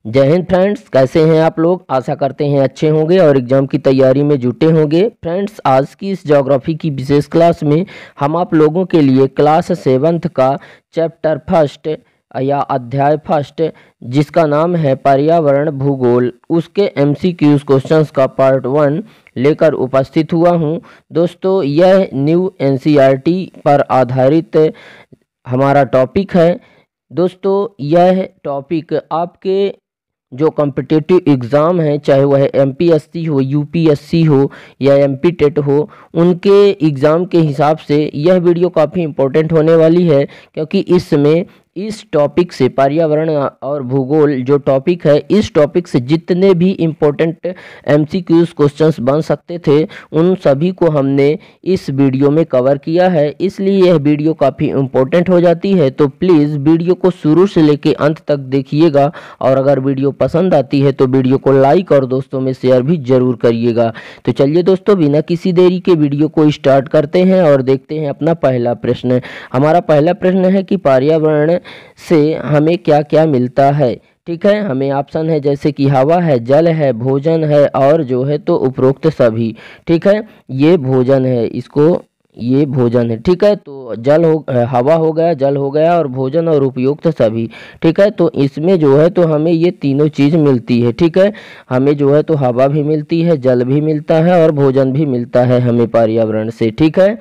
जय हिंद फ्रेंड्स, कैसे हैं आप लोग। आशा करते हैं अच्छे होंगे और एग्जाम की तैयारी में जुटे होंगे। फ्रेंड्स, आज की इस ज्योग्राफी की विशेष क्लास में हम आप लोगों के लिए क्लास 7th का चैप्टर फर्स्ट या अध्याय फर्स्ट, जिसका नाम है पर्यावरण भूगोल, उसके MCQs क्वेश्चंस का पार्ट 1 लेकर उपस्थित हुआ हूं। दोस्तों, यह न्यू NCERT पर आधारित हमारा टॉपिक है। दोस्तों, यह टॉपिक आपके जो कॉम्पिटिटिव एग्ज़ाम हैं, चाहे वह MPSC हो, UPSC हो या MP-TET हो, उनके एग्ज़ाम के हिसाब से यह वीडियो काफ़ी इम्पोर्टेंट होने वाली है, क्योंकि इसमें इस टॉपिक से पर्यावरण और भूगोल जो टॉपिक है, इस टॉपिक से जितने भी इम्पोर्टेंट MCQs क्वेश्चंस बन सकते थे, उन सभी को हमने इस वीडियो में कवर किया है। इसलिए यह वीडियो काफ़ी इम्पोर्टेंट हो जाती है। तो प्लीज़ वीडियो को शुरू से लेकर अंत तक देखिएगा, और अगर वीडियो पसंद आती है तो वीडियो को लाइक और दोस्तों में शेयर भी ज़रूर करिएगा। तो चलिए दोस्तों, बिना किसी देरी के वीडियो को स्टार्ट करते हैं और देखते हैं अपना पहला प्रश्न। हमारा पहला प्रश्न है कि पर्यावरण से हमें क्या क्या मिलता है। ठीक है, हमें ऑप्शन है जैसे कि हवा है, जल है, भोजन है और जो है तो उपरोक्त सभी। ठीक है, ये भोजन है, इसको ये भोजन है। ठीक है, तो हवा हो गया, जल हो गया और भोजन और उपयुक्त सभी। ठीक है, तो इसमें जो है तो हमें ये तीनों चीज़ मिलती है। ठीक है, हमें जो है तो हवा भी मिलती है, जल भी मिलता है और भोजन भी मिलता है हमें पर्यावरण से। ठीक है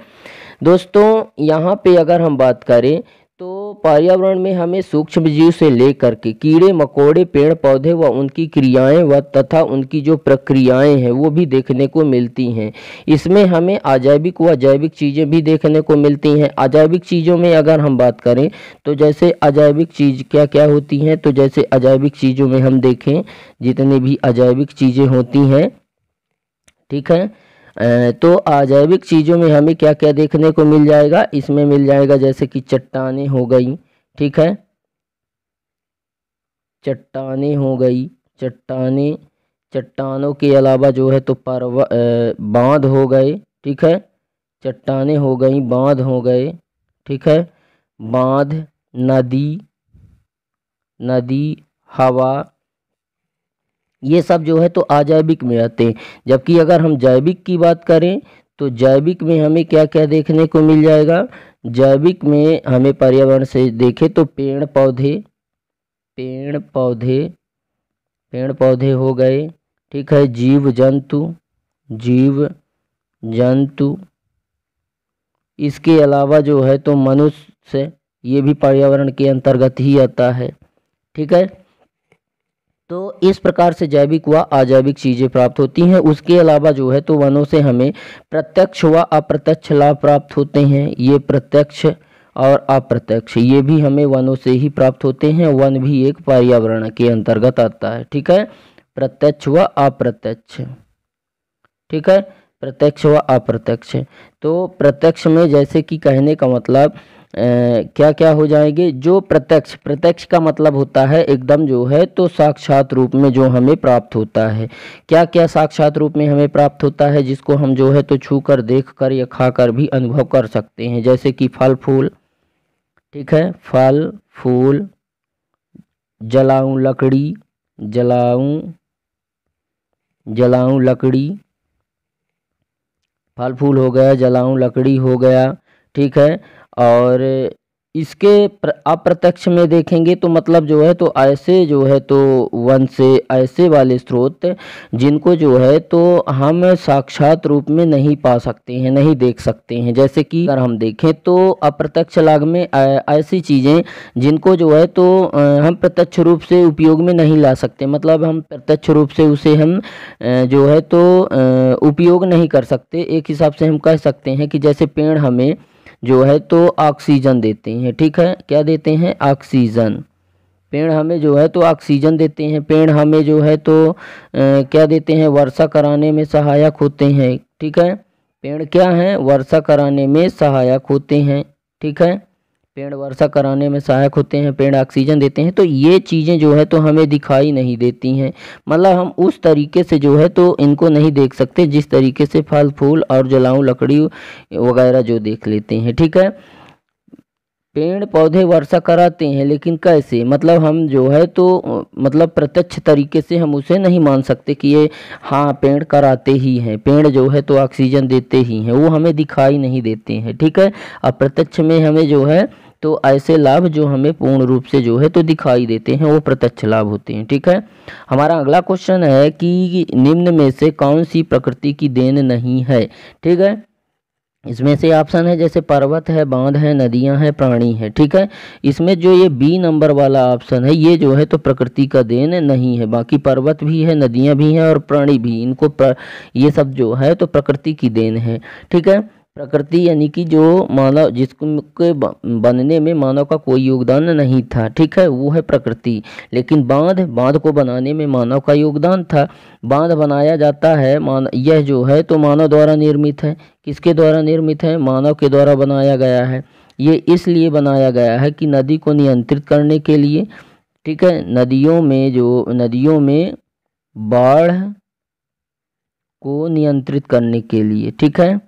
दोस्तों, यहाँ पे अगर हम बात करें तो पर्यावरण में हमें सूक्ष्म जीव से लेकर के कीड़े मकोड़े, पेड़ पौधे व उनकी क्रियाएं व तथा उनकी जो प्रक्रियाएं हैं वो भी देखने को मिलती हैं। इसमें हमें अजैविक व जैविक चीज़ें भी देखने को मिलती हैं। अजैविक चीज़ों में अगर हम बात करें तो जैसे अजैविक चीज़ क्या क्या होती हैं, तो जैसे अजैविक चीज़ों में हम देखें जितनी भी अजैविक चीज़ें होती हैं, ठीक है, तो अजैविक चीज़ों में हमें क्या क्या देखने को मिल जाएगा। इसमें मिल जाएगा जैसे कि चट्टानें हो गई। ठीक है, चट्टानें हो गई, चट्टानों के अलावा जो है तो बांध हो गए। ठीक है, चट्टानें हो गई, बांध हो गए। ठीक है, बांध, नदी, हवा, ये सब जो है तो अजैविक में आते हैं। जबकि अगर हम जैविक की बात करें तो जैविक में हमें क्या क्या देखने को मिल जाएगा। जैविक में हमें पर्यावरण से देखें तो पेड़ पौधे हो गए। ठीक है, जीव जंतु, इसके अलावा जो है तो मनुष्य, ये भी पर्यावरण के अंतर्गत ही आता है। ठीक है, तो इस प्रकार से जैविक व अजैविक चीज़ें प्राप्त होती हैं। उसके अलावा जो है तो वनों से हमें प्रत्यक्ष व अप्रत्यक्ष लाभ प्राप्त होते हैं। ये प्रत्यक्ष और अप्रत्यक्ष, ये भी हमें वनों से ही प्राप्त होते हैं। वन भी एक पर्यावरण के अंतर्गत आता है। ठीक है, प्रत्यक्ष व अप्रत्यक्ष। ठीक है, प्रत्यक्ष व अप्रत्यक्ष। तो प्रत्यक्ष में जैसे कि कहने का मतलब क्या क्या हो जाएंगे। जो प्रत्यक्ष का मतलब होता है एकदम जो है तो साक्षात रूप में जो हमें प्राप्त होता है। क्या क्या साक्षात रूप में हमें प्राप्त होता है, जिसको हम जो है तो छू कर, देख कर या खा कर भी अनुभव कर सकते हैं। जैसे कि फल फूल। ठीक है, फल फूल, जलाऊं लकड़ी, फल फूल हो गया, जलाऊं लकड़ी हो गया। ठीक है, और इसके अप्रत्यक्ष में देखेंगे तो मतलब जो है तो ऐसे जो है तो वन से ऐसे वाले स्रोत जिनको जो है तो हम साक्षात रूप में नहीं पा सकते हैं, नहीं देख सकते हैं। जैसे कि अगर हम देखें तो अप्रत्यक्ष लाभ में ऐसी चीज़ें जिनको जो है तो हम प्रत्यक्ष रूप से उपयोग में नहीं ला सकते, मतलब हम प्रत्यक्ष रूप से उसे हम जो है तो उपयोग नहीं कर सकते। एक हिसाब से हम कह सकते हैं कि जैसे पेड़ हमें जो है तो ऑक्सीजन देते हैं। ठीक है, क्या देते हैं, ऑक्सीजन। पेड़ हमें जो है तो ऑक्सीजन देते हैं। पेड़ हमें जो है तो क्या देते हैं, वर्षा कराने में सहायक होते हैं। ठीक है, पेड़ क्या हैं, वर्षा कराने में सहायक होते हैं। ठीक है, पेड़ वर्षा कराने में सहायक होते हैं, पेड़ ऑक्सीजन देते हैं। तो ये चीज़ें जो है तो हमें दिखाई नहीं देती हैं, मतलब हम उस तरीके से जो है तो इनको नहीं देख सकते जिस तरीके से फल फूल और जलाऊं लकड़ी वगैरह जो देख लेते हैं। ठीक है, पेड़ पौधे वर्षा कराते हैं, लेकिन कैसे? मतलब हम जो है तो मतलब प्रत्यक्ष तरीके से हम उसे नहीं मान सकते कि ये हाँ पेड़ कराते ही हैं। पेड़ जो है तो ऑक्सीजन देते ही हैं, वो हमें दिखाई नहीं देते हैं, ठीक है। अप्रत्यक्ष में हमें जो है तो ऐसे लाभ जो हमें पूर्ण रूप से जो है तो दिखाई देते हैं वो प्रत्यक्ष लाभ होते हैं, ठीक है। हमारा अगला क्वेश्चन है कि निम्न में से कौन सी प्रकृति की देन नहीं है, ठीक है। इसमें से ऑप्शन है जैसे पर्वत है, बांध है, नदियां हैं, प्राणी है, ठीक है। इसमें जो ये बी नंबर वाला ऑप्शन है ये जो है तो प्रकृति का देन नहीं है। बाकी पर्वत भी है, नदियां भी हैं और प्राणी भी, ये सब जो है तो प्रकृति की देन है, ठीक है। प्रकृति यानी कि जो मानव जिसके बनने में मानव का कोई योगदान नहीं था, ठीक है, वो है प्रकृति। लेकिन बांध को बनाने में मानव का योगदान था। बांध बनाया जाता है यह जो है तो मानव द्वारा निर्मित है। किसके द्वारा निर्मित है? मानव के द्वारा बनाया गया है। ये इसलिए बनाया गया है कि नदी को नियंत्रित करने के लिए, ठीक है। नदियों में बाढ़ को नियंत्रित करने के लिए, ठीक है,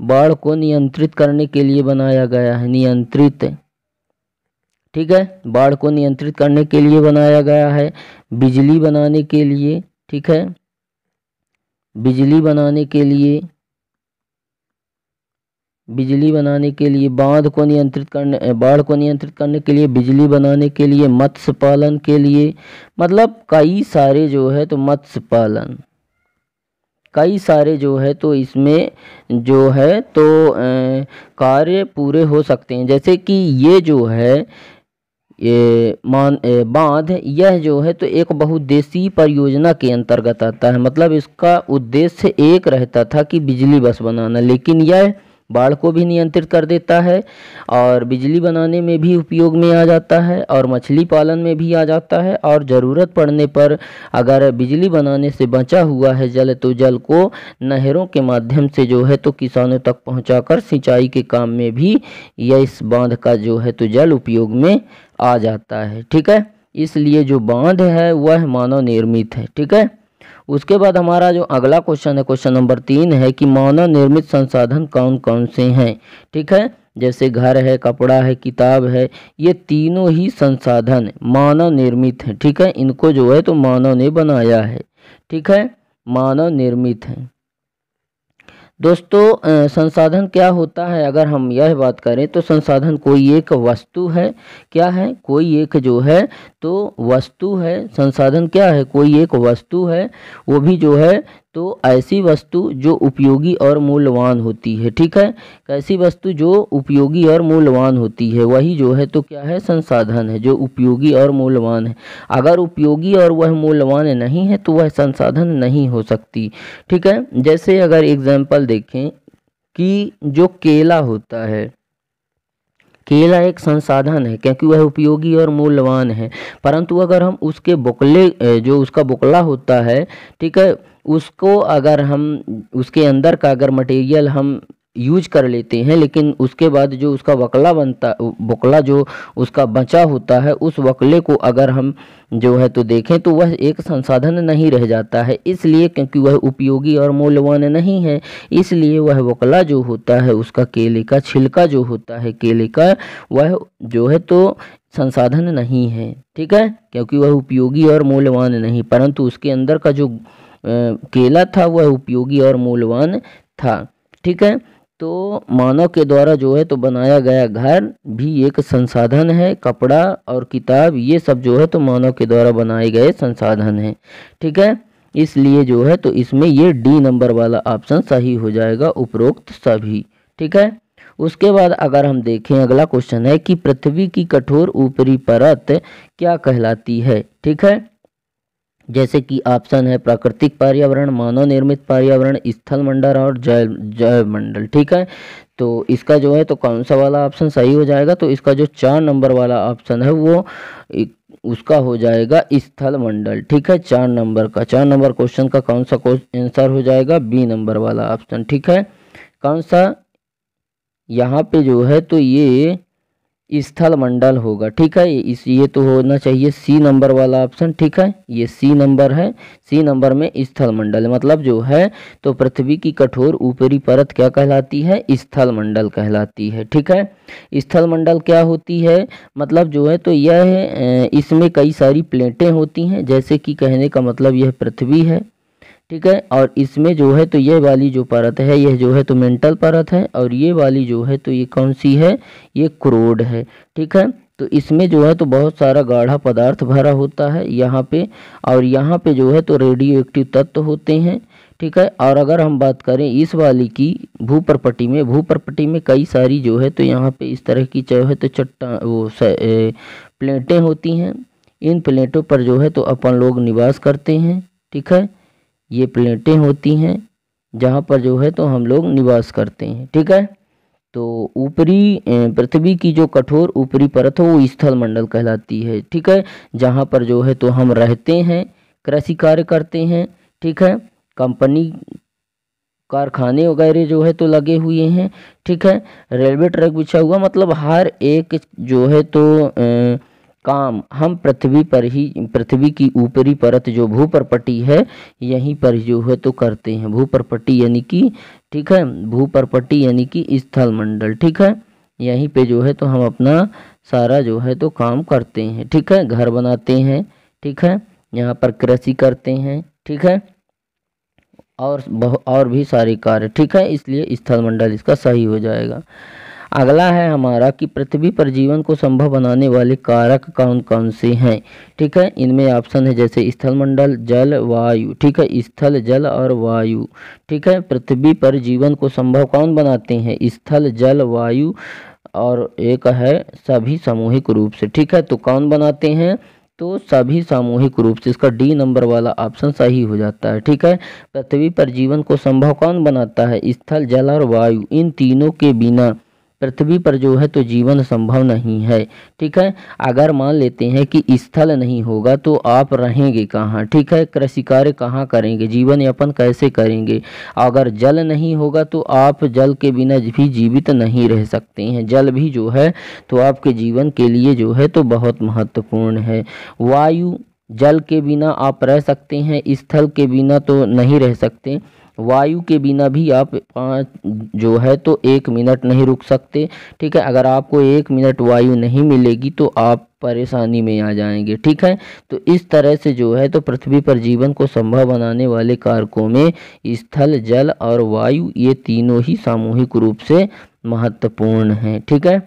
बाढ़ को नियंत्रित करने के लिए बनाया गया है। नियंत्रित, ठीक है, बाढ़ को नियंत्रित करने के लिए बनाया गया है। बिजली बनाने के लिए, ठीक है, बिजली बनाने के लिए बाढ़ को नियंत्रित करने के लिए, बिजली बनाने के लिए, मत्स्य पालन के लिए, मतलब कई सारे जो है तो मत्स्य पालन, कई सारे जो है तो इसमें जो है तो कार्य पूरे हो सकते हैं। जैसे कि ये जो है बांध, यह जो है तो एक बहुउद्देशीय परियोजना के अंतर्गत आता है। मतलब इसका उद्देश्य एक रहता था कि बिजली बस बनाना, लेकिन यह बाढ़ को भी नियंत्रित कर देता है और बिजली बनाने में भी उपयोग में आ जाता है और मछली पालन में भी आ जाता है। और ज़रूरत पड़ने पर अगर बिजली बनाने से बचा हुआ है जल, तो जल को नहरों के माध्यम से जो है तो किसानों तक पहुंचाकर सिंचाई के काम में भी यह इस बांध का जो है तो जल उपयोग में आ जाता है, ठीक है। इसलिए जो बांध है वह मानव निर्मित है, ठीक है। उसके बाद हमारा जो अगला क्वेश्चन है, क्वेश्चन नंबर 3 है कि मानव निर्मित संसाधन कौन कौन से हैं, ठीक है। जैसे घर है, कपड़ा है, किताब है, ये तीनों ही संसाधन मानव निर्मित हैं, ठीक है। इनको जो है तो मानव ने बनाया है, ठीक है, मानव निर्मित है। दोस्तों संसाधन क्या होता है? अगर हम यह बात करें तो संसाधन कोई एक वस्तु है। क्या है? कोई एक जो है तो वस्तु है। संसाधन क्या है? कोई एक वस्तु है, वो भी जो है तो ऐसी वस्तु जो उपयोगी और मूल्यवान होती है, ठीक है। कैसी वस्तु? जो उपयोगी और मूल्यवान होती है, वही जो है तो क्या है? संसाधन है, जो उपयोगी और मूल्यवान है। अगर उपयोगी और वह मूल्यवान नहीं है तो वह संसाधन नहीं हो सकती, ठीक है। जैसे अगर एग्जाम्पल देखें कि जो केला होता है, केला एक संसाधन है क्योंकि वह उपयोगी और मूल्यवान है। परंतु अगर हम उसके बुकले, जो उसका बुकला होता है, ठीक है, उसको अगर हम उसके अंदर का अगर मटेरियल हम यूज कर लेते हैं, लेकिन उसके बाद जो उसका बुकला जो उसका बचा होता है, उस वकले को अगर हम जो है तो देखें तो वह एक संसाधन नहीं रह जाता है। इसलिए क्योंकि वह उपयोगी और मूल्यवान नहीं है, इसलिए वह वकला जो होता है, उसका केले का छिलका जो होता है केले का, वह जो है तो संसाधन नहीं है, ठीक है, क्योंकि वह उपयोगी और मूल्यवान नहीं। परंतु उसके अंदर का जो केला था वह उपयोगी और मूल्यवान था, ठीक है। तो मानव के द्वारा जो है तो बनाया गया घर भी एक संसाधन है। कपड़ा और किताब, ये सब जो है तो मानव के द्वारा बनाए गए संसाधन हैं, ठीक है। इसलिए जो है तो इसमें ये डी नंबर वाला ऑप्शन सही हो जाएगा, उपरोक्त सभी, ठीक है। उसके बाद अगर हम देखें, अगला क्वेश्चन है कि पृथ्वी की कठोर ऊपरी परत क्या कहलाती है, ठीक है। जैसे कि ऑप्शन है प्राकृतिक पर्यावरण, मानव निर्मित पर्यावरण, स्थल मंडल और जैव मंडल, ठीक है। तो इसका जो है तो कौन सा वाला ऑप्शन सही हो जाएगा? तो इसका जो 4 नंबर वाला ऑप्शन है वो उसका हो जाएगा स्थल मंडल, ठीक है। 4 नंबर क्वेश्चन का कौन सा आंसर हो जाएगा? बी नंबर वाला ऑप्शन, ठीक है। कौन सा? यहाँ पे जो है तो ये स्थल मंडल होगा। ठीक है, ये तो होना चाहिए सी नंबर वाला ऑप्शन। ठीक है, ये सी नंबर है। सी नंबर में स्थल मंडल मतलब जो है तो पृथ्वी की कठोर ऊपरी परत क्या कहलाती है? स्थल मंडल कहलाती है। ठीक है, स्थल मंडल क्या होती है? मतलब जो है तो यह इसमें कई सारी प्लेटें होती हैं, जैसे कि कहने का मतलब यह पृथ्वी है। ठीक है, और इसमें जो है तो ये वाली जो परत है यह जो है तो मेंटल परत है, और ये वाली जो है तो ये कौन सी है? ये क्रोड है। ठीक है, तो इसमें जो है तो बहुत सारा गाढ़ा पदार्थ भरा होता है यहाँ पे, और यहाँ पे जो है तो रेडियो एक्टिव तत्व होते हैं। ठीक है, और अगर हम बात करें इस वाली की भूप्रपटी में कई सारी जो है तो यहाँ पे इस तरह की जो है तो प्लेटें होती हैं। इन प्लेटों पर जो है तो अपन लोग निवास करते हैं। ठीक है, ये प्लेटें होती हैं जहाँ पर जो है तो हम लोग निवास करते हैं। ठीक है, तो ऊपरी पृथ्वी की जो कठोर ऊपरी परत है वो स्थल मंडल कहलाती है। ठीक है, जहाँ पर जो है तो हम रहते हैं, कृषि कार्य करते हैं। ठीक है, कंपनी कारखाने वगैरह जो है तो लगे हुए हैं। ठीक है, रेलवे ट्रैक बिछा हुआ, मतलब हर एक जो है तो काम हम पृथ्वी की ऊपरी परत जो भूप्रपटी है यहीं पर जो है तो करते हैं। भूप्रपटी यानी कि ठीक है, भूप्रपटी यानी कि स्थल मंडल। ठीक है, यहीं पे जो है तो हम अपना सारा जो है तो काम करते हैं। ठीक है, घर बनाते हैं। ठीक है, यहाँ पर कृषि करते हैं। ठीक है, और भी सारे कार्य। ठीक है, इसलिए स्थल मंडल इसका सही हो जाएगा। अगला है हमारा कि पृथ्वी पर जीवन को संभव बनाने वाले कारक कौन कौन से हैं? ठीक है, इनमें ऑप्शन है जैसे स्थल मंडल, जल, वायु। ठीक है, स्थल, जल और वायु। ठीक है, पृथ्वी पर जीवन को संभव कौन बनाते हैं? स्थल, जल, वायु और एक है सभी सामूहिक रूप से। ठीक है, तो कौन बनाते हैं? तो सभी सामूहिक रूप से। इसका डी नंबर वाला ऑप्शन सही हो जाता है। ठीक है, पृथ्वी पर जीवन को संभव कौन बनाता है? स्थल, जल और वायु। इन तीनों के बिना पृथ्वी पर जो है तो जीवन संभव नहीं है। ठीक है, अगर मान लेते हैं कि स्थल नहीं होगा तो आप रहेंगे कहाँ? ठीक है, कृषि कार्य कहाँ करेंगे? जीवन यापन कैसे करेंगे? अगर जल नहीं होगा तो आप जल के बिना भी जीवित नहीं रह सकते हैं। जल भी जो है तो आपके जीवन के लिए जो है तो बहुत महत्वपूर्ण है। वायु, जल के बिना आप रह सकते हैं, स्थल के बिना तो नहीं रह सकते। वायु के बिना भी आप जो है तो 1 मिनट नहीं रुक सकते। ठीक है, अगर आपको 1 मिनट वायु नहीं मिलेगी तो आप परेशानी में आ जाएंगे। ठीक है, तो इस तरह से जो है तो पृथ्वी पर जीवन को संभव बनाने वाले कारकों में स्थल, जल और वायु ये तीनों ही सामूहिक रूप से महत्वपूर्ण हैं। ठीक है,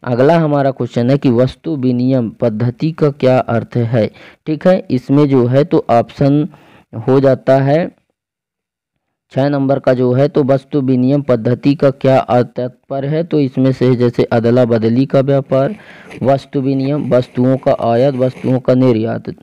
अगला हमारा क्वेश्चन है कि वस्तु विनिमय पद्धति का क्या अर्थ है? ठीक है, इसमें जो है तो ऑप्शन हो जाता है 6 नंबर का जो है तो वस्तु विनिमय पद्धति का क्या तात्पर्य है? तो इसमें से जैसे अदला बदली का व्यापार, वस्तु विनिमय, वस्तुओं का आयात, वस्तुओं का निर्यात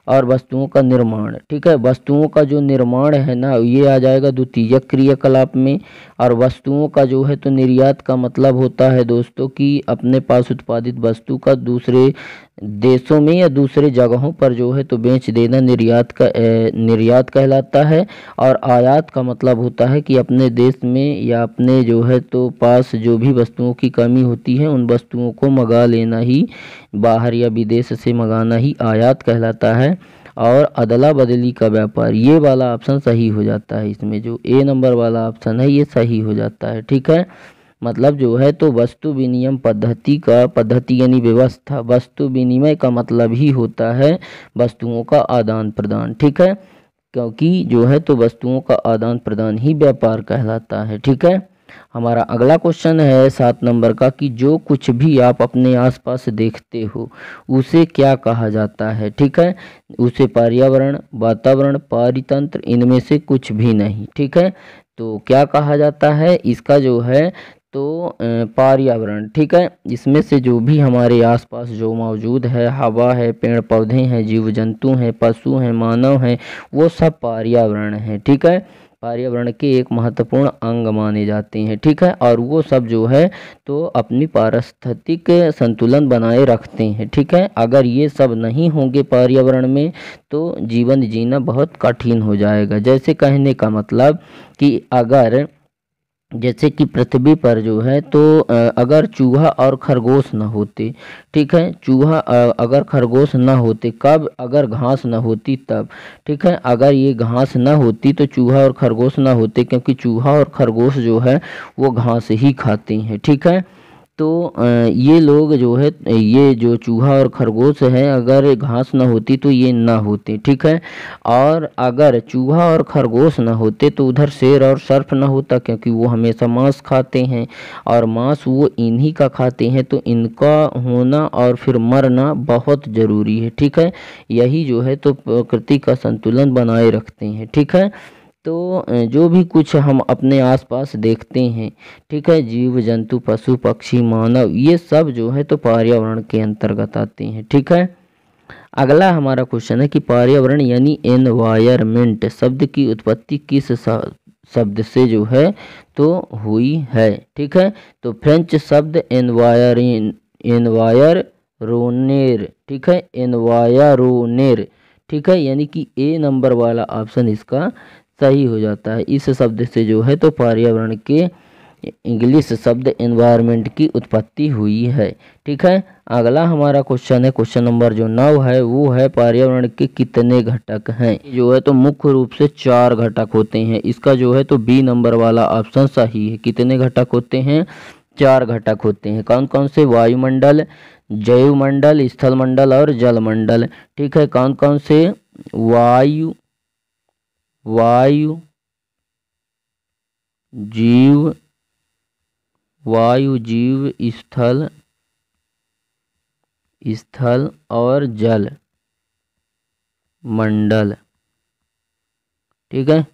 और वस्तुओं का निर्माण। ठीक है, वस्तुओं का जो निर्माण है ना ये आ जाएगा द्वितीयक क्रियाकलाप में, और वस्तुओं का जो है तो निर्यात का मतलब होता है दोस्तों कि अपने पास उत्पादित वस्तु का दूसरे देशों में या दूसरे जगहों पर जो है तो बेच देना निर्यात कहलाता है। और आयात का मतलब होता है कि अपने देश में या अपने जो है तो पास जो भी वस्तुओं की कमी होती है उन वस्तुओं को मंगा लेना ही, बाहर या विदेश से मंगाना ही आयात कहलाता है। और अदला बदली का व्यापार ये वाला ऑप्शन सही हो जाता है। इसमें जो ए नंबर वाला ऑप्शन है ये सही हो जाता है। ठीक है, मतलब जो है तो वस्तु विनिमय पद्धति यानी व्यवस्था, वस्तु विनिमय का मतलब ही होता है वस्तुओं का आदान प्रदान। ठीक है, क्योंकि जो है तो वस्तुओं का आदान प्रदान ही व्यापार कहलाता है। ठीक है, हमारा अगला क्वेश्चन है 7 नंबर का कि जो कुछ भी आप अपने आसपास देखते हो उसे क्या कहा जाता है? ठीक है, उसे पर्यावरण, वातावरण, पारितंत्र, इनमें से कुछ भी नहीं। ठीक है, तो क्या कहा जाता है? इसका जो है तो पर्यावरण। ठीक है, इसमें से जो भी हमारे आसपास जो मौजूद है, हवा है, पेड़ पौधे हैं, जीव जंतु हैं, पशु हैं, मानव हैं, वो सब पर्यावरण है। ठीक है, पर्यावरण के एक महत्वपूर्ण अंग माने जाते हैं। ठीक है, और वो सब जो है तो अपनी पारिस्थितिक संतुलन बनाए रखते हैं। ठीक है, अगर ये सब नहीं होंगे पर्यावरण में तो जीवन जीना बहुत कठिन हो जाएगा। जैसे कहने का मतलब कि अगर जैसे कि पृथ्वी पर जो है तो अगर चूहा और खरगोश न होते, ठीक है, चूहा अगर खरगोश न होते, कब, अगर घास न होती तब, ठीक है, अगर ये घास न होती तो चूहा और खरगोश न होते, क्योंकि चूहा और खरगोश जो है वो घास ही खाते हैं, ठीक है। तो ये लोग जो है, ये जो चूहा और खरगोश है, अगर घास ना होती तो ये ना होते, ठीक है। और अगर चूहा और खरगोश ना होते तो उधर शेर और सर्प ना होता, क्योंकि वो हमेशा मांस खाते हैं और मांस वो इन्हीं का खाते हैं, तो इनका होना और फिर मरना बहुत ज़रूरी है, ठीक है। यही जो है तो प्रकृति का संतुलन बनाए रखते हैं, ठीक है। तो जो भी कुछ हम अपने आसपास देखते हैं, ठीक है, जीव जंतु पशु पक्षी मानव, ये सब जो है तो पर्यावरण के अंतर्गत आते हैं, ठीक है। अगला हमारा क्वेश्चन है कि पर्यावरण यानी एनवायरमेंट शब्द की उत्पत्ति किस शब्द से जो है तो हुई है, ठीक है। तो फ्रेंच शब्द एनवायरोनेर, ठीक है, एनवायरोनेर, ठीक है, यानी कि ए नंबर वाला ऑप्शन इसका सही हो जाता है। इस शब्द से जो है तो पर्यावरण के इंग्लिश शब्द एनवायरनमेंट की उत्पत्ति हुई है, ठीक है। अगला हमारा क्वेश्चन है, क्वेश्चन नंबर जो 9 है वो है पर्यावरण के कितने घटक हैं। जो है तो मुख्य रूप से 4 घटक होते हैं। इसका जो है तो बी नंबर वाला ऑप्शन सही है। कितने घटक होते हैं? 4 घटक होते हैं। कौन कौन से? वायुमंडल, जैवमंडल, स्थलमंडल और जलमंडल, ठीक है। कौन कौन से? वायु जीव, स्थल और जल मंडल, ठीक है।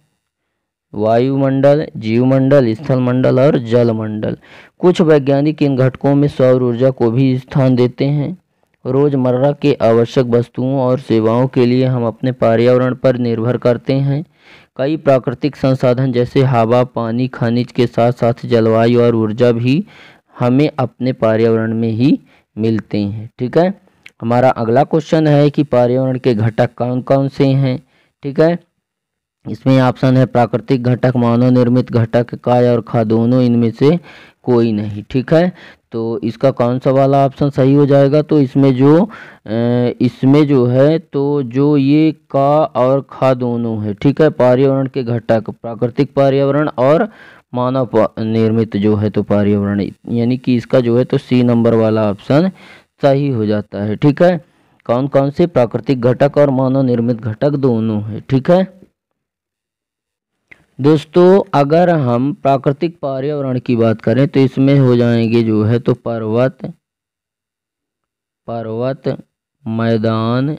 वायुमंडल, जीवमंडल, स्थलमंडल और जलमंडल। कुछ वैज्ञानिक इन घटकों में सौर ऊर्जा को भी स्थान देते हैं। रोजमर्रा के आवश्यक वस्तुओं और सेवाओं के लिए हम अपने पर्यावरण पर निर्भर करते हैं। कई प्राकृतिक संसाधन जैसे हवा, पानी, खनिज के साथ साथ जलवायु और ऊर्जा भी हमें अपने पर्यावरण में ही मिलते हैं, ठीक है। हमारा अगला क्वेश्चन है कि पर्यावरण के घटक कौन कौन से हैं, ठीक है। इसमें ऑप्शन है प्राकृतिक घटक, मानव निर्मित घटक, काय और खा, दोनों इनमें से कोई नहीं, ठीक है। तो इसका कौन सा वाला ऑप्शन सही हो जाएगा? तो इसमें जो है तो जो ये का और खा दोनों है, ठीक है। पर्यावरण के घटक प्राकृतिक पर्यावरण और मानव निर्मित जो है तो पर्यावरण, यानी कि इसका जो है तो सी नंबर वाला ऑप्शन सही हो जाता है, ठीक है। कौन कौन से? प्राकृतिक घटक और मानव निर्मित घटक दोनों है, ठीक है। दोस्तों अगर हम प्राकृतिक पर्यावरण की बात करें तो इसमें हो जाएंगे जो है तो पर्वत, मैदान,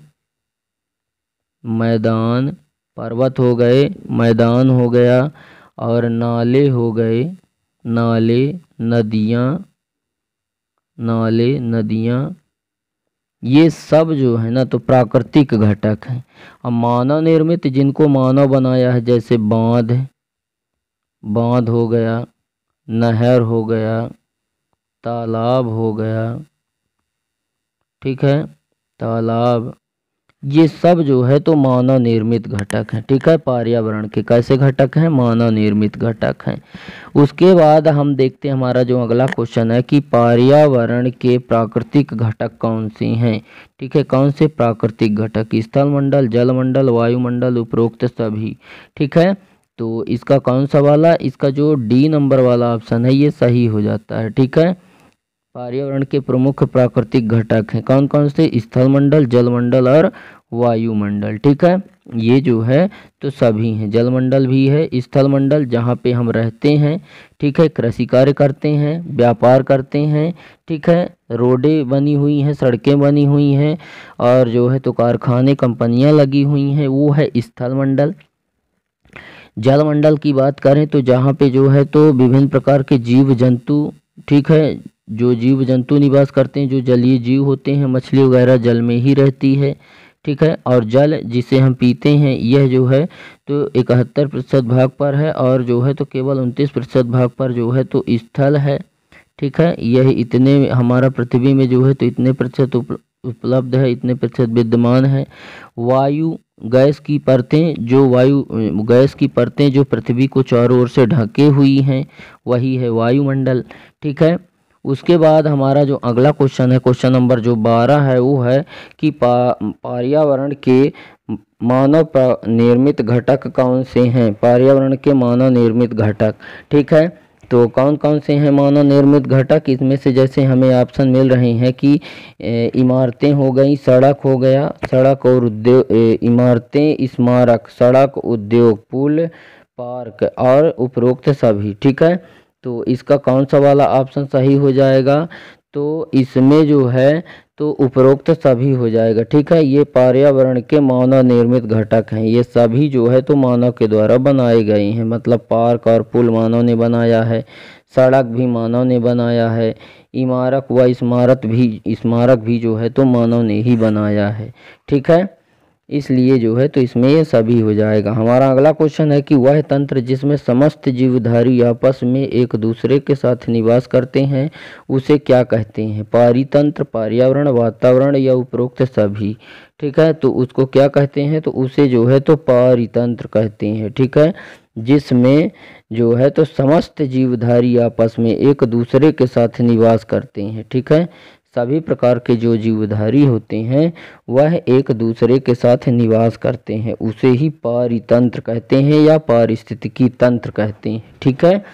पर्वत हो गए, मैदान हो गया, और नाले हो गए, नदियाँ, ये सब जो है ना तो प्राकृतिक घटक हैं। अब मानव निर्मित, जिनको मानव बनाया है, जैसे बांध हो गया, नहर हो गया, तालाब हो गया, ठीक है, तालाब, ये सब जो है तो मानव निर्मित घटक हैं, ठीक है। पर्यावरण के कैसे घटक हैं? मानव निर्मित घटक हैं। उसके बाद हम देखते हैं हमारा जो अगला क्वेश्चन है कि पर्यावरण के प्राकृतिक घटक कौन से हैं, ठीक है। कौन से प्राकृतिक घटक? स्थलमंडल, जलमंडल, वायुमंडल, उपरोक्त सभी, ठीक है। तो इसका कौन सा वाला? इसका जो डी नंबर वाला ऑप्शन है ये सही हो जाता है, ठीक है। पर्यावरण के प्रमुख प्राकृतिक घटक हैं कौन कौन से? स्थलमंडल, जलमंडल और वायुमंडल, ठीक है। ये जो है तो सभी हैं। जलमंडल भी है, स्थलमंडल जहाँ पे हम रहते हैं, ठीक है, कृषि कार्य करते हैं, व्यापार करते हैं, ठीक है, रोडें बनी हुई हैं, सड़कें बनी हुई हैं, और जो है तो कारखाने, कंपनियां लगी हुई हैं, वो है स्थलमंडल। जलमंडल की बात करें तो जहाँ पे जो है तो विभिन्न प्रकार के जीव जंतु, ठीक है, जो जीव जंतु निवास करते हैं, जो जलीय जीव होते हैं, मछली वगैरह जल में ही रहती है, ठीक है। और जल जिसे हम पीते हैं यह जो है तो 71% भाग पर है, और जो है तो केवल 29% भाग पर जो है तो स्थल है, ठीक है। यह इतने हमारा पृथ्वी में जो है तो इतने प्रतिशत उपलब्ध है, इतने प्रतिशत विद्यमान है। वायु गैस की परतें जो पृथ्वी को चारों ओर से ढके हुई हैं, वही है वायुमंडल। ठीक है। उसके बाद हमारा जो अगला क्वेश्चन है, क्वेश्चन नंबर जो 12 है, वो है कि पर्यावरण के मानव निर्मित घटक कौन से हैं। पर्यावरण के मानव निर्मित घटक। ठीक है। तो कौन कौन से हैं मानव निर्मित घटक? इसमें से जैसे हमें ऑप्शन मिल रहे हैं कि इमारतें हो गई, सड़क हो गया, सड़क और उद्योग, इमारतें, स्मारक, सड़क, उद्योग, पुल, पार्क और उपरोक्त सभी। ठीक है। तो इसका कौन सा वाला ऑप्शन सही हो जाएगा? तो इसमें जो है तो उपरोक्त सभी हो जाएगा। ठीक है। ये पर्यावरण के मानव निर्मित घटक हैं, ये सभी जो है तो मानव के द्वारा बनाए गए हैं। मतलब पार्क और पुल मानव ने बनाया है, सड़क भी मानव ने बनाया है, इमारत व स्मारक भी जो है तो मानव ने ही बनाया है। ठीक है। इसलिए जो है तो इसमें ये सभी हो जाएगा। हमारा अगला क्वेश्चन है कि वह तंत्र जिसमें समस्त जीवधारी आपस में एक दूसरे के साथ निवास करते हैं, उसे क्या कहते हैं? पारितंत्र, पर्यावरण, वातावरण या उपरोक्त सभी। ठीक है। तो उसको क्या कहते हैं? तो उसे जो है तो पारितंत्र कहते हैं। ठीक है। जिसमें जो है तो समस्त जीवधारी आपस में एक दूसरे के साथ निवास करते हैं। ठीक है। सभी प्रकार के जो जीवधारी होते हैं वह एक दूसरे के साथ निवास करते हैं, उसे ही पारितंत्र कहते हैं या पारिस्थितिकी तंत्र कहते हैं। ठीक है।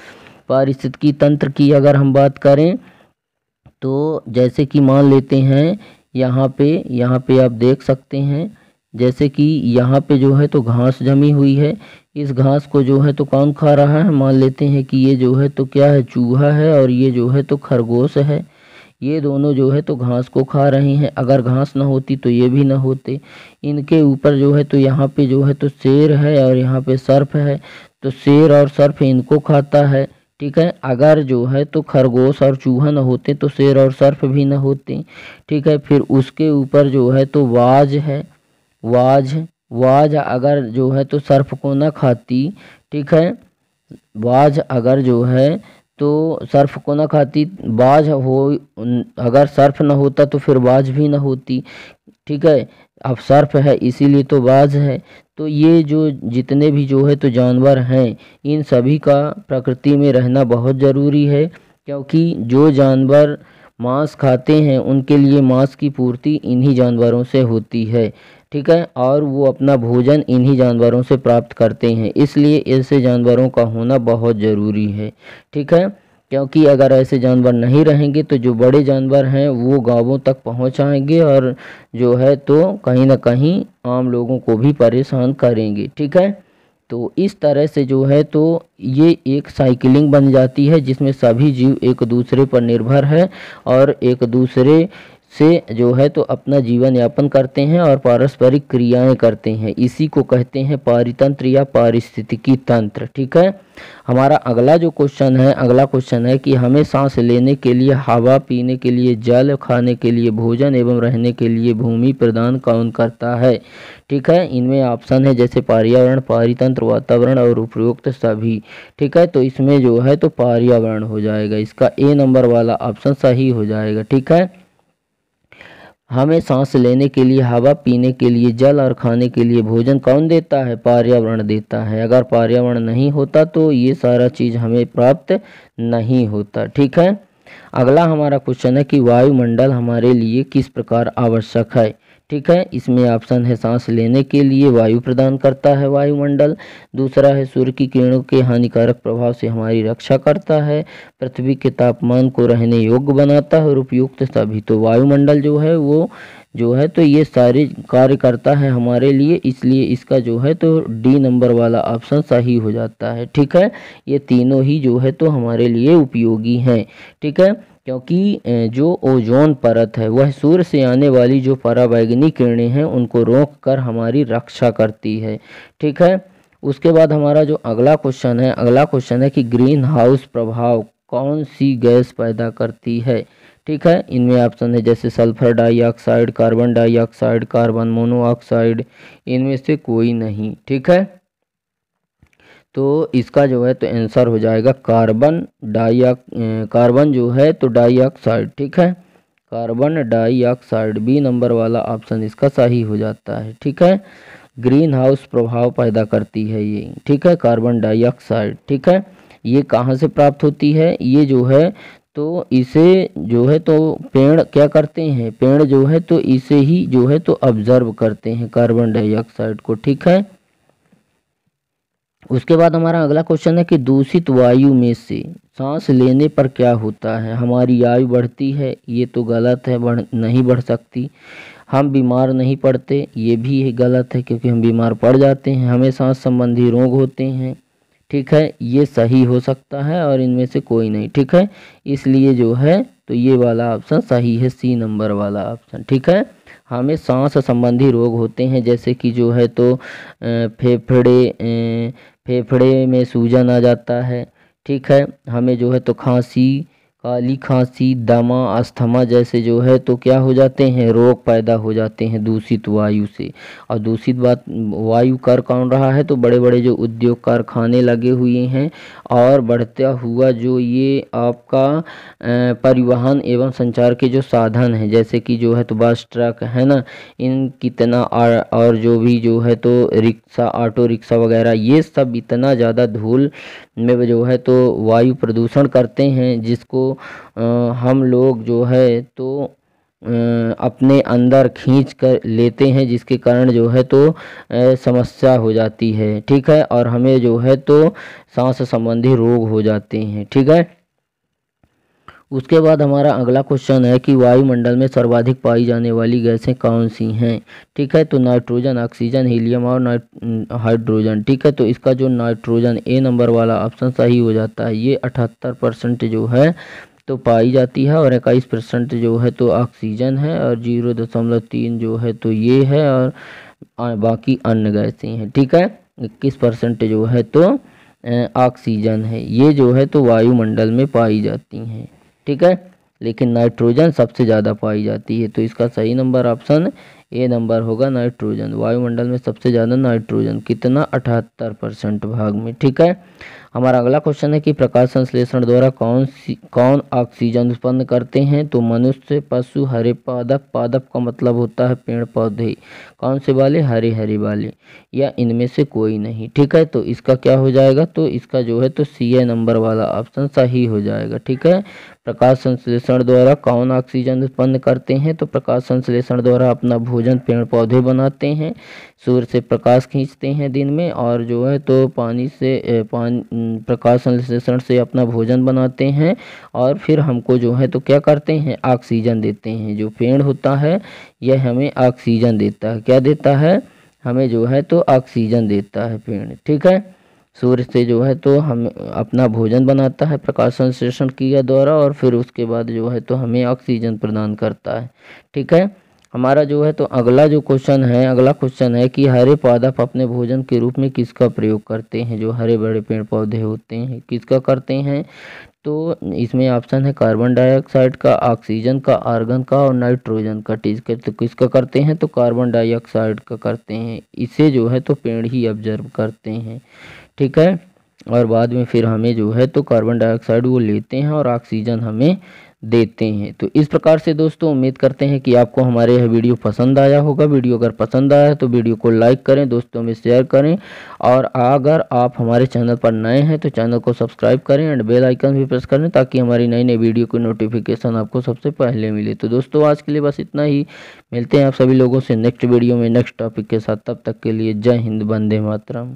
पारिस्थितिकी तंत्र की अगर हम बात करें तो जैसे कि मान लेते हैं यहाँ पे आप देख सकते हैं, जैसे कि यहाँ पे जो है तो घास जमी हुई है। इस घास को जो है तो कौन खा रहा है? मान लेते हैं कि ये जो है तो क्या है, चूहा है, और ये जो है तो खरगोश है। ये दोनों जो है तो घास को खा रहे हैं। अगर घास ना होती तो ये भी ना होते। इनके ऊपर जो है तो यहाँ पे जो है तो शेर है और यहाँ पे सर्प है, तो शेर और सर्प इनको खाता है। ठीक है। अगर जो है तो खरगोश और चूहा ना होते तो शेर और सर्प भी ना होते। ठीक है। फिर उसके ऊपर जो है तो वाज है, वाज अगर जो है तो सर्प को ना खाती। ठीक है। बाज अगर जो है तो सर्फ को ना खाती, बाज हो, अगर सर्फ ना होता तो फिर बाज भी ना होती। ठीक है। अब सर्फ है इसीलिए तो बाज है। तो ये जो जितने भी जो है तो जानवर हैं, इन सभी का प्रकृति में रहना बहुत ज़रूरी है, क्योंकि जो जानवर मांस खाते हैं उनके लिए मांस की पूर्ति इन्हीं जानवरों से होती है। ठीक है। और वो अपना भोजन इन्हीं जानवरों से प्राप्त करते हैं, इसलिए ऐसे जानवरों का होना बहुत ज़रूरी है। ठीक है। क्योंकि अगर ऐसे जानवर नहीं रहेंगे तो जो बड़े जानवर हैं वो गांवों तक पहुंच आएंगे और जो है तो कहीं ना कहीं आम लोगों को भी परेशान करेंगे। ठीक है। तो इस तरह से जो है तो ये एक साइकिलिंग बन जाती है जिसमें सभी जीव एक दूसरे पर निर्भर है और एक दूसरे से जो है तो अपना जीवन यापन करते हैं और पारस्परिक क्रियाएं करते हैं। इसी को कहते हैं पारितंत्र या पारिस्थितिकी तंत्र। ठीक है। हमारा अगला क्वेश्चन है कि हमें सांस लेने के लिए हवा, पीने के लिए जल, खाने के लिए भोजन एवं रहने के लिए भूमि प्रदान कौन करता है? ठीक है। इनमें ऑप्शन है जैसे पर्यावरण, पारितंत्र, वातावरण और उपरोक्त सभी। ठीक है। तो इसमें जो है तो पर्यावरण हो जाएगा, इसका ए नंबर वाला ऑप्शन सही हो जाएगा। ठीक है। हमें सांस लेने के लिए हवा, पीने के लिए जल और खाने के लिए भोजन कौन देता है? पर्यावरण देता है। अगर पर्यावरण नहीं होता तो ये सारा चीज़ हमें प्राप्त नहीं होता। ठीक है। अगला हमारा क्वेश्चन है कि वायुमंडल हमारे लिए किस प्रकार आवश्यक है? ठीक है। इसमें ऑप्शन है सांस लेने के लिए वायु प्रदान करता है वायुमंडल, दूसरा है सूर्य की किरणों के हानिकारक प्रभाव से हमारी रक्षा करता है, पृथ्वी के तापमान को रहने योग्य बनाता है और उपयुक्त सभी। तो वायुमंडल जो है वो जो है तो ये सारे कार्य करता है हमारे लिए, इसलिए इसका जो है तो डी नंबर वाला ऑप्शन सही हो जाता है। ठीक है। ये तीनों ही जो है तो हमारे लिए उपयोगी हैं। ठीक है। क्योंकि जो ओजोन परत है वह सूर्य से आने वाली जो पराबैंगनी किरणें हैं उनको रोक कर हमारी रक्षा करती है। ठीक है। उसके बाद हमारा जो अगला क्वेश्चन है कि ग्रीन हाउस प्रभाव कौन सी गैस पैदा करती है? ठीक है। इनमें ऑप्शन है जैसे sulphur dioxide, carbon dioxide, carbon monoxide, इनमें से कोई नहीं। ठीक है। तो इसका जो है तो आंसर हो जाएगा कार्बन जो है तो डाइऑक्साइड। ठीक है। कार्बन डाइऑक्साइड, बी नंबर वाला ऑप्शन इसका सही हो जाता है। ठीक है, ग्रीन हाउस प्रभाव पैदा करती है ये, ठीक है, कार्बन डाइऑक्साइड। ठीक है, ये कहाँ से प्राप्त होती है, ये जो है तो इसे जो है तो पेड़ क्या करते हैं, पेड़ जो है तो इसे ही जो है तो ऑब्जर्व करते हैं कार्बन डाइऑक्साइड को। ठीक है, उसके बाद हमारा अगला क्वेश्चन है कि दूषित वायु में से सांस लेने पर क्या होता है, हमारी आयु बढ़ती है, ये तो गलत है, नहीं बढ़ सकती। हम बीमार नहीं पड़ते, ये भी गलत है क्योंकि हम बीमार पड़ जाते हैं, हमें सांस संबंधी रोग होते हैं। ठीक है, ये सही हो सकता है और इनमें से कोई नहीं। ठीक है, इसलिए जो है तो ये वाला ऑप्शन सही है, सी नंबर वाला ऑप्शन। ठीक है, हमें सांस संबंधी रोग होते हैं जैसे कि जो है तो फेफड़े में सूजन आ जाता है। ठीक है, हमें जो है तो खांसी, काली खांसी, दमा, अस्थमा जैसे जो है तो क्या हो जाते हैं, रोग पैदा हो जाते हैं दूषित वायु से। और दूषित वायु कर कौन रहा है, तो बड़े बड़े जो उद्योग कारखाने लगे हुए हैं और बढ़ता हुआ जो ये आपका परिवहन एवं संचार के जो साधन हैं जैसे कि जो है तो बस, ट्रक है ना, इन कितना और जो भी जो है तो रिक्शा, ऑटो रिक्शा वगैरह, ये सब इतना ज़्यादा धूल में जो है तो वायु प्रदूषण करते हैं जिसको हम लोग जो है तो अपने अंदर खींच कर लेते हैं, जिसके कारण जो है तो समस्या हो जाती है। ठीक है, और हमें जो है तो सांस संबंधी रोग हो जाते हैं। ठीक है, उसके बाद हमारा अगला क्वेश्चन है कि वायुमंडल में सर्वाधिक पाई जाने वाली गैसें कौन सी हैं। ठीक है, तो नाइट्रोजन, ऑक्सीजन, हीलियम और हाइड्रोजन। ठीक है, तो इसका जो नाइट्रोजन, ए नंबर वाला ऑप्शन सही हो जाता है। ये 78% जो है तो पाई जाती है और 21% जो है तो ऑक्सीजन है और 0.3 जो है तो ये है और बाकी अन्य गैसें हैं। ठीक है, 21% जो है तो ऑक्सीजन है, ये जो है तो वायुमंडल में पाई जाती हैं। ठीक है, लेकिन नाइट्रोजन सबसे ज़्यादा पाई जाती है, तो इसका सही नंबर ऑप्शन ए नंबर होगा, नाइट्रोजन। वायुमंडल में सबसे ज़्यादा नाइट्रोजन, कितना, 78% भाग में। ठीक है, हमारा अगला क्वेश्चन है कि प्रकाश संश्लेषण द्वारा कौन ऑक्सीजन उत्पन्न करते हैं, तो मनुष्य, पशु, हरे पादप, पादप का मतलब होता है पेड़ पौधे, कौन से वाले, हरे हरे वाले, या इनमें से कोई नहीं। ठीक है, तो इसका क्या हो जाएगा, तो इसका जो है तो सी ए नंबर वाला ऑप्शन सही हो जाएगा। ठीक है, प्रकाश संश्लेषण द्वारा कौन ऑक्सीजन उत्पन्न करते हैं, तो प्रकाश संश्लेषण द्वारा अपना भोजन पेड़ पौधे बनाते हैं, सूर्य से प्रकाश खींचते हैं दिन में और जो है तो पानी से प्रकाश संश्लेषण से अपना भोजन बनाते हैं और फिर हमको जो है तो क्या करते हैं, ऑक्सीजन देते हैं। जो पेड़ होता है यह हमें ऑक्सीजन देता है, क्या देता है, हमें जो है तो ऑक्सीजन देता है पेड़। ठीक है, सूर्य से जो है तो हम अपना भोजन बनाता है प्रकाश संश्लेषण क्रिया द्वारा और फिर उसके बाद जो है तो हमें ऑक्सीजन प्रदान करता है। ठीक है, हमारा जो है तो अगला क्वेश्चन है कि हरे पादप अपने भोजन के रूप में किसका प्रयोग करते हैं, जो हरे बड़े पेड़ पौधे होते हैं किसका करते हैं, तो इसमें ऑप्शन है कार्बन डाइऑक्साइड का, ऑक्सीजन का, आर्गन का और नाइट्रोजन का। तो किसका करते हैं, तो कार्बन डाइऑक्साइड का करते हैं, इसे जो है तो पेड़ ही ऑब्जर्व करते हैं। ठीक है, और बाद में फिर हमें जो है तो कार्बन डाइऑक्साइड वो लेते हैं और ऑक्सीजन हमें देते हैं। तो इस प्रकार से दोस्तों उम्मीद करते हैं कि आपको हमारे यह वीडियो पसंद आया होगा। वीडियो अगर पसंद आया तो वीडियो को लाइक करें, दोस्तों में शेयर करें और अगर आप हमारे चैनल पर नए हैं तो चैनल को सब्सक्राइब करें एंड बेल आइकन भी प्रेस करें ताकि हमारी नई नई वीडियो की नोटिफिकेशन आपको सबसे पहले मिले। तो दोस्तों आज के लिए बस इतना ही, मिलते हैं आप सभी लोगों से नेक्स्ट वीडियो में नेक्स्ट टॉपिक के साथ, तब तक के लिए जय हिंद, वंदे मातरम।